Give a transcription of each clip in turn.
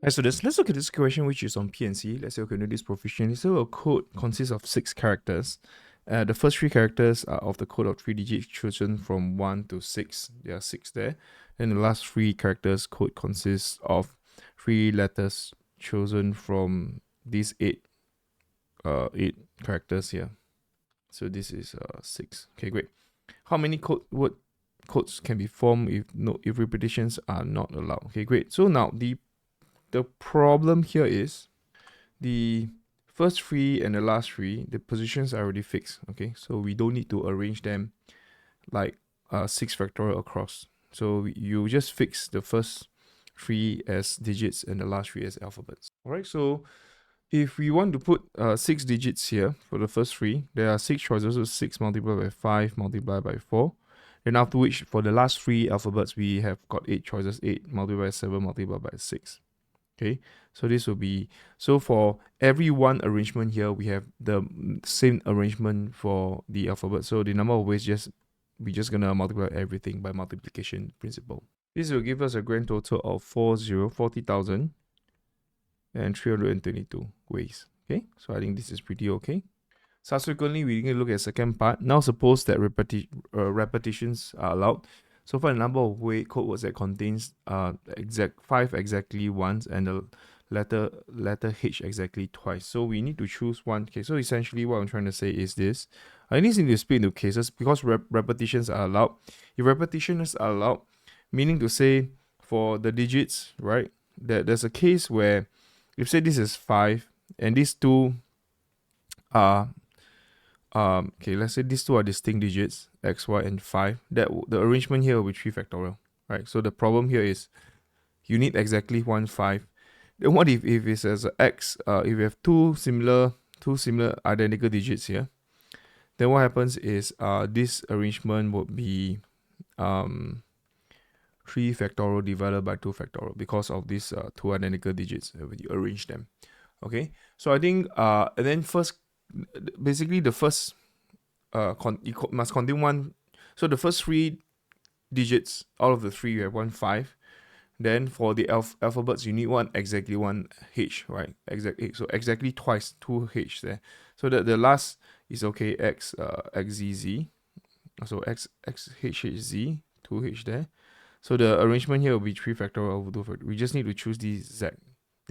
Alright, so let's look at this question which is on P&C. Let's say, okay, do this proficiently. So a code consists of 6 characters. The first 3 characters are of the code of 3 digits chosen from 1 to 6. There are 6 there. And the last 3 characters code consists of 3 letters chosen from these 8 characters here. So this is 6. Okay, great. How many word codes can be formed if repetitions are not allowed? Okay, great. So now the problem here is the first 3 and the last 3, the positions are already fixed. Okay, so we don't need to arrange them like 6 factorial across. So you just fix the first 3 as digits and the last 3 as alphabets. All right, so if we want to put 6 digits here for the first 3, there are 6 choices. So 6 multiplied by 5 multiplied by 4. Then after which, for the last 3 alphabets, we have got 8 choices. 8 multiplied by 7 multiplied by 6. Okay, so this will be, so for every one arrangement here, we have the same arrangement for the alphabet. So the number of ways, we're just gonna multiply everything by multiplication principle. This will give us a grand total of 40,322 ways. Okay, so I think this is pretty okay. Subsequently, we're going to look at the second part. Now suppose that repetitions are allowed. So for a number of code words that contains 5 exactly once and the letter H exactly twice. So we need to choose one case. So essentially what I'm trying to say is this. I need to split into cases because repetitions are allowed. If repetitions are allowed, meaning to say for the digits, right, there's a case where if say this is 5 and these two are okay, let's say these two are distinct digits, x, y, and 5. That the arrangement here will be 3 factorial, right? So the problem here is you need exactly 1, 5. Then what if it's as a x? If you have two similar identical digits here, then what happens is this arrangement would be 3 factorial divided by 2 factorial because of these 2 identical digits when you arrange them. Okay, so I think and then basically the first must contain one. So the first 3 digits out of the 3 you have 1, 5. Then for the alphabets you need exactly one H, right? So exactly twice 2 H there. So the last is okay, x z z. So x h h z 2 H there. So the arrangement here will be 3 factorial over 2 factorial. We just need to choose this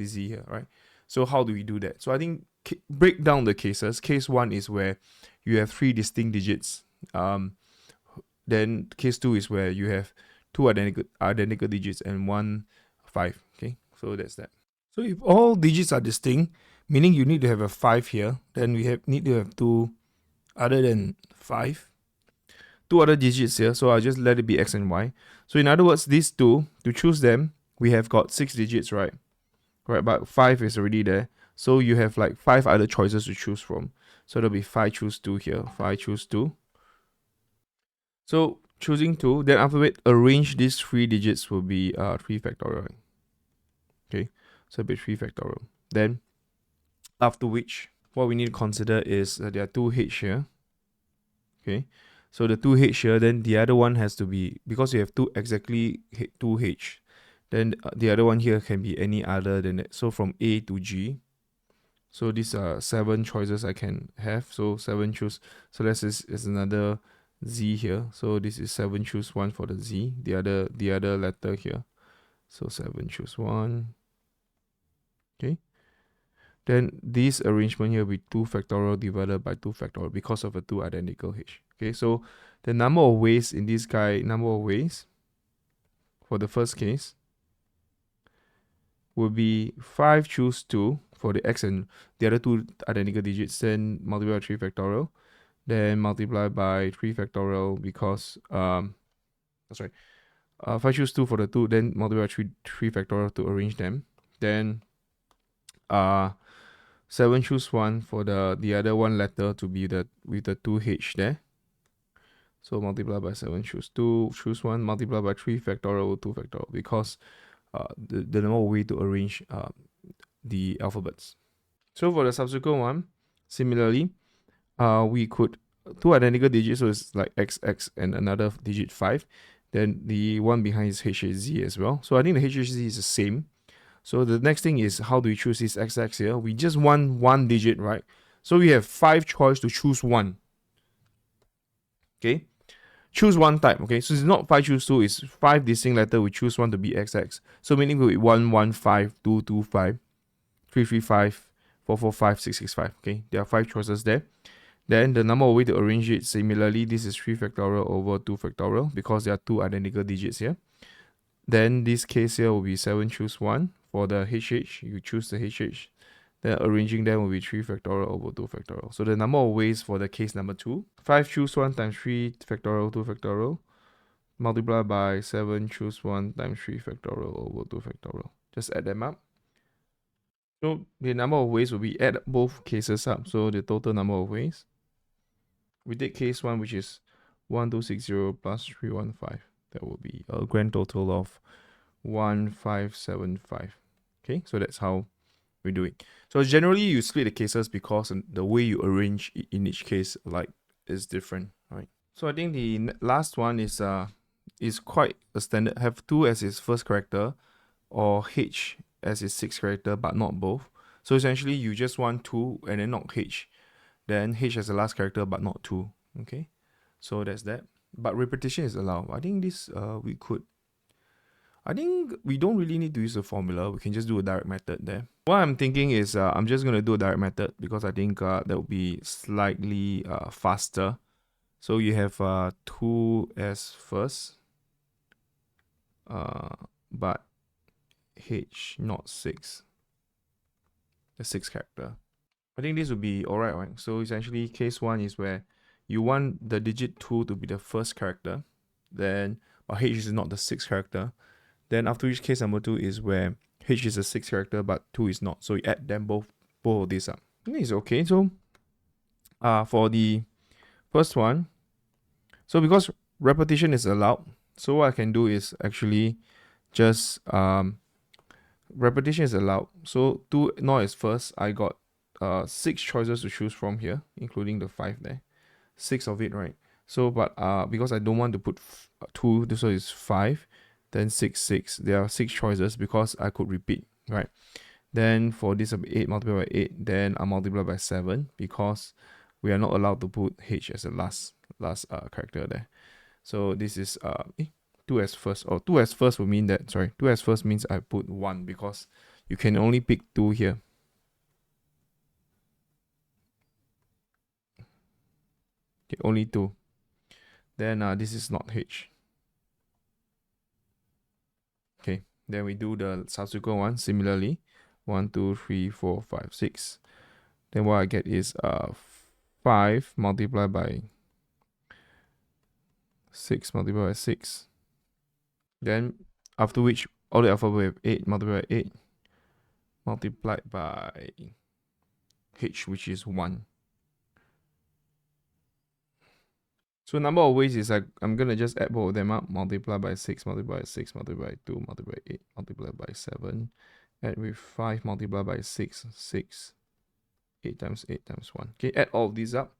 z here, right? So how do we do that? So I think break down the cases. Case 1 is where you have 3 distinct digits. Then case 2 is where you have 2 identical digits and 1 5. Okay, so that's that. So if all digits are distinct, meaning you need to have a 5 here, then we need to have 2 other than 5. 2 other digits here, so I'll just let it be x and y. So in other words, these two, to choose them, we have got 6 digits, right? Right, but 5 is already there. So you have like 5 other choices to choose from. So there'll be 5 choose 2 here, 5 choose 2. So choosing 2, then after that, arrange these 3 digits will be 3 factorial. Okay, so it'll be 3 factorial. Then after which, what we need to consider is there are 2 H here. Okay, so the 2 H here, then the other one has to be, because you have 2 H, then the other one here can be any other than that. So from A to G. So these are 7 choices I can have. So 7 choose. So this is another Z here. So this is 7 choose 1 for the Z. The other letter here. So 7 choose 1. Okay. Then this arrangement here will be 2 factorial divided by 2 factorial because of a 2 identical H. Okay. So the number of ways in this guy, for the first case will be 5 choose 2 for the x and the other 2 identical digits, then multiply by 3 factorial, then multiply by 3 factorial because that's right. 5 choose 2 for the 2, then multiply by 3 factorial to arrange them. Then 7 choose 1 for the other one letter to be with the 2h there. So multiply by 7 choose 2 choose 1 multiply by 3 factorial 2 factorial because the normal way to arrange the alphabets. So for the subsequent one, similarly, we could 2 identical digits, so it's like x and another digit 5. Then the one behind is HHZ as well. So I think the HHZ is the same. So the next thing is, how do we choose this XX here? We just want one digit, right? So we have 5 choice to choose one. Okay, choose one type. Okay, so it's not 5 choose 2, it's 5 distinct letter, we choose one to be XX. So meaning will be 115, 225, 335, 445, 665. Okay, there are 5 choices there. Then the number of way to arrange it, similarly, this is 3 factorial over 2 factorial because there are 2 identical digits here. Then this case here will be 7 choose 1. For the HH, you choose the HH. Then arranging them will be 3 factorial over 2 factorial. So the number of ways for the case number 2, 5 choose 1 times 3 factorial 2 factorial, multiplied by 7 choose 1 times 3 factorial over 2 factorial. Just add them up. So the number of ways will be add both cases up. So the total number of ways. We take case 1, which is 1260 plus 315. That will be a grand total of 1575. Okay, so that's how we do it. So generally you split the cases because the way you arrange in each case is different, right? So I think the last one is quite a standard. Have 2 as its first character or H as its sixth character, but not both. So essentially you just want 2 and then not H. Then H as the last character, but not 2. Okay, so that's that. But repetition is allowed. I think this I think we don't really need to use a formula. We can just do a direct method there. What I'm thinking is I'm just going to do a direct method because I think that will be slightly faster. So you have 2 as first, but H not 6. The 6th character. I think this would be alright, right? So essentially case 1 is where you want the digit 2 to be the first character, then but H is not the 6th character. Then after which case number 2 is where H is a 6th character but 2 is not. So you add them both of these up. I think it's okay. So for the first one, so because repetition is allowed, so what I can do is actually just repetition is allowed. So 2 not as first, I got 6 choices to choose from here, including the 5 there. 6 of it, right? So but because I don't want to put 2, this one is 5. Then 6, 6. There are 6 choices because I could repeat, right? Then for this, 8 multiplied by 8. Then I multiply by 7 because we are not allowed to put H as the last character there. So this is 2 as first. Or 2 as first would mean that, 2 as first means I put 1 because you can only pick 2 here. Okay, only 2. Then this is not H. Okay, then we do the subsequent one similarly. 1, 2, 3, 4, 5, 6. Then what I get is 5 multiplied by 6 multiplied by 6. Then after which all the alphabet we have 8 multiplied by 8 multiplied by H, which is 1. So number of ways is I'm gonna just add both of them up. Multiply by 6, multiply by 6, multiply by 2, multiply by 8, multiply by 7. Add with 5, multiply by 6, 6. 8 times 8 times 1. Okay, add all of these up.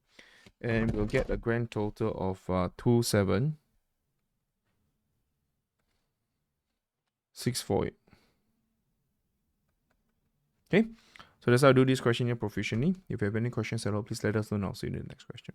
And we'll get a grand total of 27648. Okay, so that's how I do this question here proficiently. If you have any questions at all, please let us know and I'll see you in the next question.